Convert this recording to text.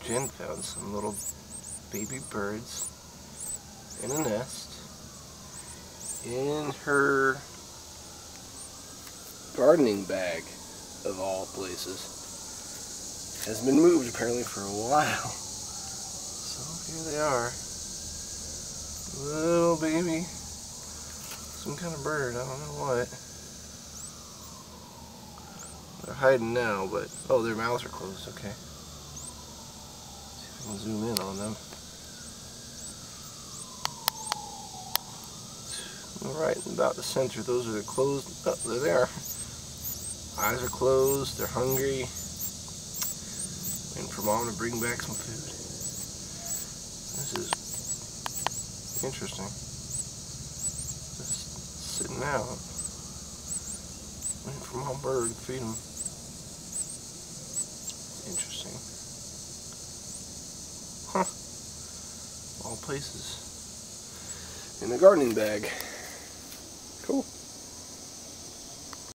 Jen found some little baby birds in a nest in her gardening bag, of all places. Has been moved apparently for a while. So here they are. Little baby. Some kind of bird, I don't know what. They're hiding now, but oh, their mouths are closed, okay. See if I can zoom in on them. Right in about the center, those are the closed, oh, there they are. Eyes are closed, they're hungry. Waiting for Mom to bring back some food. This is interesting. Just sitting out. Waiting for Mom Bird to feed them. Interesting. Huh. All places. In a gardening bag. Cool.